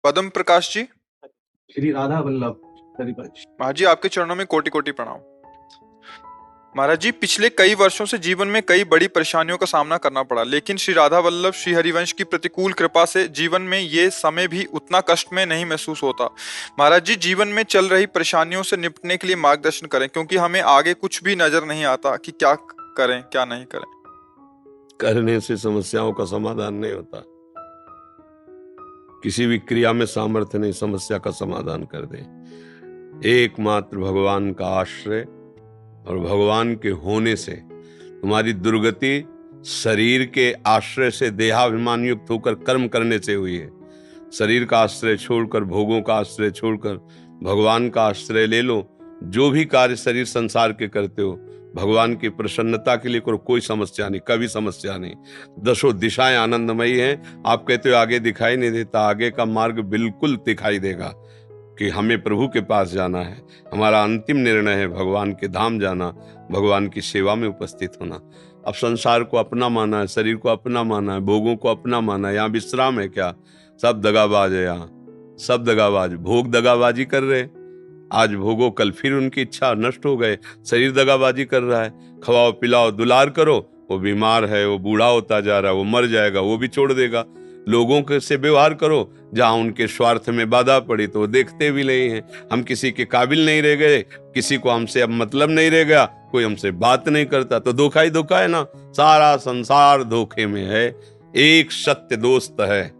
पद्म प्रकाश जी। श्री राधा वल्लभ हरिवंश। महाराज जी, आपके चरणों में कोटि कोटि प्रणाम। महाराज जी, पिछले कई वर्षों से जीवन में कई बड़ी परेशानियों का सामना करना पड़ा, लेकिन श्री राधा वल्लभ श्री हरिवंश की प्रतिकूल कृपा से जीवन में ये समय भी उतना कष्ट में नहीं महसूस होता। महाराज जी, जीवन में चल रही परेशानियों से निपटने के लिए मार्गदर्शन करें, क्योंकि हमें आगे कुछ भी नजर नहीं आता कि क्या करें क्या नहीं करें। करने से समस्याओं का समाधान नहीं होता। किसी भी क्रिया में सामर्थ्य नहीं समस्या का समाधान कर दे। एकमात्र भगवान का आश्रय और भगवान के होने से तुम्हारी दुर्गति शरीर के आश्रय से देहाभिमान युक्त होकर कर्म करने से हुई है। शरीर का आश्रय छोड़कर, भोगों का आश्रय छोड़कर भगवान का आश्रय ले लो। जो भी कार्य शरीर संसार के करते हो भगवान की प्रसन्नता के लिए करो, कोई समस्या नहीं, कभी समस्या नहीं। दसों दिशाएं आनंदमयी हैं। आप कहते हो आगे दिखाई नहीं देता, आगे का मार्ग बिल्कुल दिखाई देगा कि हमें प्रभु के पास जाना है। हमारा अंतिम निर्णय है भगवान के धाम जाना, भगवान की सेवा में उपस्थित होना। अब संसार को अपना माना है, शरीर को अपना माना है, भोगों को अपना माना है। यहाँ विश्राम है क्या? सब दगाबाज है, यहाँ सब दगाबाज, भोग दगाबाजी कर रहे। आज भोगो, कल फिर उनकी इच्छा नष्ट हो गए। शरीर दगाबाजी कर रहा है। खवाओ पिलाओ दुलार करो, वो बीमार है, वो बूढ़ा होता जा रहा है, वो मर जाएगा, वो भी छोड़ देगा। लोगों के से व्यवहार करो, जहां उनके स्वार्थ में बाधा पड़ी तो वो देखते भी नहीं है। हम किसी के काबिल नहीं रह गए, किसी को हमसे अब मतलब नहीं रह गया, कोई हमसे बात नहीं करता, तो धोखा ही धोखा है ना। सारा संसार धोखे में है। एक सत्य दोस्त है,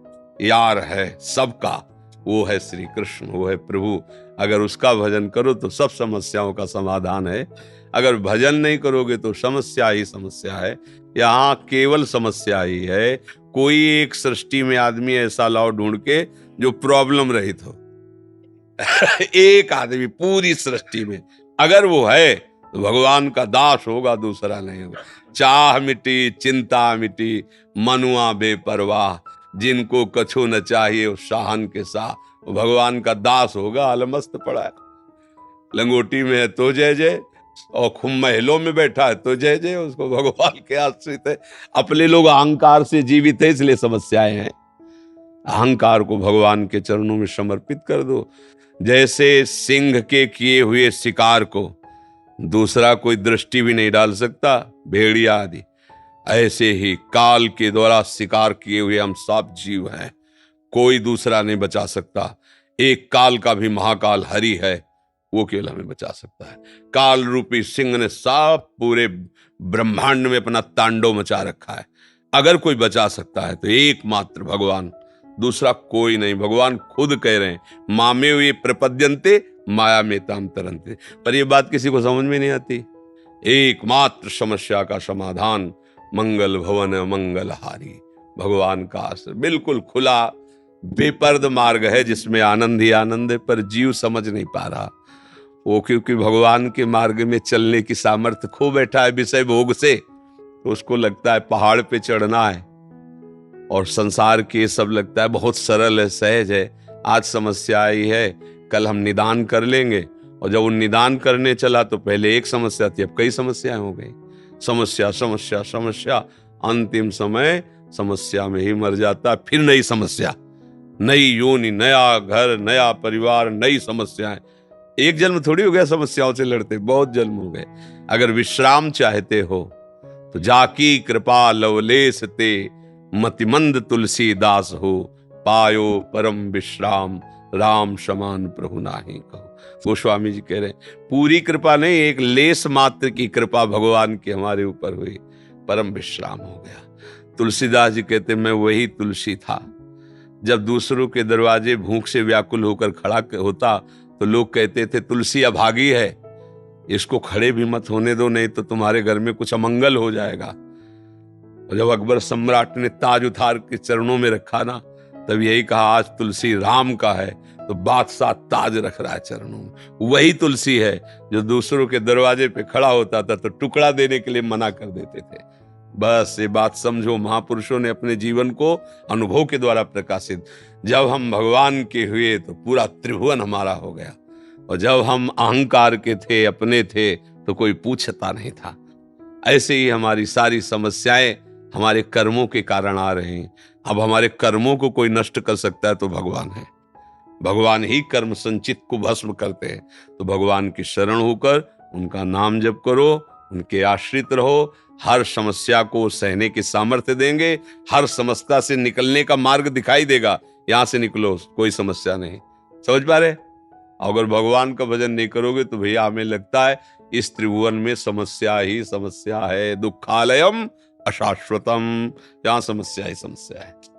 यार है सबका, वो है श्री कृष्ण, वो है प्रभु। अगर उसका भजन करो तो सब समस्याओं का समाधान है। अगर भजन नहीं करोगे तो समस्या ही समस्या है। यहाँ केवल समस्या ही है। कोई एक सृष्टि में आदमी ऐसा लाओ ढूंढ के जो प्रॉब्लम रहित हो। एक आदमी पूरी सृष्टि में, अगर वो है तो भगवान का दास होगा, दूसरा नहीं होगा। चाह मिटी चिंता मिटी, मनुआ बेपरवाह, जिनको कछु न चाहिए उस शाहन के साथ, भगवान का दास होगा। अलमस्त पड़ा है, लंगोटी में है तो जय जय, और खूब महलों में बैठा है तो जय जय। उसको भगवान के आश्रित है। अपने लोग अहंकार से जीवित है, इसलिए समस्याएं हैं। अहंकार को भगवान के चरणों में समर्पित कर दो। जैसे सिंह के किए हुए शिकार को दूसरा कोई दृष्टि भी नहीं डाल सकता, भेड़िया आदि, ऐसे ही काल के द्वारा शिकार किए हुए हम सब जीव हैं, कोई दूसरा नहीं बचा सकता। एक काल का भी महाकाल हरि है, वो केवल हमें बचा सकता है। काल रूपी सिंह ने सब पूरे ब्रह्मांड में अपना तांडव मचा रखा है। अगर कोई बचा सकता है तो एकमात्र भगवान, दूसरा कोई नहीं। भगवान खुद कह रहे हैं, मामे वे प्रपद्यन्ते माया में ताम तरन्ते। पर यह बात किसी को समझ में नहीं आती। एकमात्र समस्या का समाधान मंगल भवन मंगलहारी, भगवान का आश्रय। बिल्कुल खुला बेपर्द मार्ग है जिसमें आनंद ही आनंद है, पर जीव समझ नहीं पा रहा। वो क्योंकि भगवान के मार्ग में चलने की सामर्थ्य खो बैठा है विषय भोग से, तो उसको लगता है पहाड़ पे चढ़ना है, और संसार के सब लगता है बहुत सरल है, सहज है। आज समस्या आई है, कल हम निदान कर लेंगे, और जब वो निदान करने चला तो पहले एक समस्या थी, अब कई समस्याएं हो गई। समस्या समस्या समस्या, अंतिम समय समस्या में ही मर जाता। फिर नई समस्या, नई योनि, नया घर, नया परिवार, नई समस्याएं। एक जन्म थोड़ी हो गया समस्याओं से लड़ते, बहुत जन्म हो गए। अगर विश्राम चाहते हो तो जाकी कृपा लवलेस ते, मतिमंद तुलसीदास हो, पायो परम विश्राम, राम समान प्रभु नाही कहो। गोस्वामी जी कह रहे हैं, पूरी कृपा नहीं, एक लेस मात्र की कृपा भगवान की हमारे ऊपर हुई, परम विश्राम हो गया। तुलसीदास जी कहते, मैं वही तुलसी था जब दूसरों के दरवाजे भूख से व्याकुल होकर खड़ा होता तो लोग कहते थे तुलसी अभागी है, इसको खड़े भी मत होने दो, नहीं तो तुम्हारे घर में कुछ अमंगल हो जाएगा। और जब अकबर सम्राट ने ताज उतार के चरणों में रखा ना, तब यही कहा, आज तुलसी राम का है, तो बादशाह ताज रख रहा है चरणों में। वही तुलसी है जो दूसरों के दरवाजे पे खड़ा होता था तो टुकड़ा देने के लिए मना कर देते थे। बस ये बात समझो, महापुरुषों ने अपने जीवन को अनुभव के द्वारा प्रकाशित। जब हम भगवान के हुए तो पूरा त्रिभुवन हमारा हो गया, और जब हम अहंकार के थे, अपने थे, तो कोई पूछता नहीं था। ऐसे ही हमारी सारी समस्याएं हमारे कर्मों के कारण आ रहे हैं। अब हमारे कर्मों को कोई नष्ट कर सकता है तो भगवान है। भगवान ही कर्म संचित को भस्म करते हैं। तो भगवान की शरण होकर उनका नाम जप करो, उनके आश्रित रहो, हर समस्या को सहने की सामर्थ्य देंगे, हर समस्या से निकलने का मार्ग दिखाई देगा। यहां से निकलो, कोई समस्या नहीं। समझ पा रहे? अगर भगवान का भजन नहीं करोगे तो भैया हमें लगता है इस त्रिभुवन में समस्या ही समस्या है। दुखालयम अशाश्वतम, यहां समस्या ही समस्या है।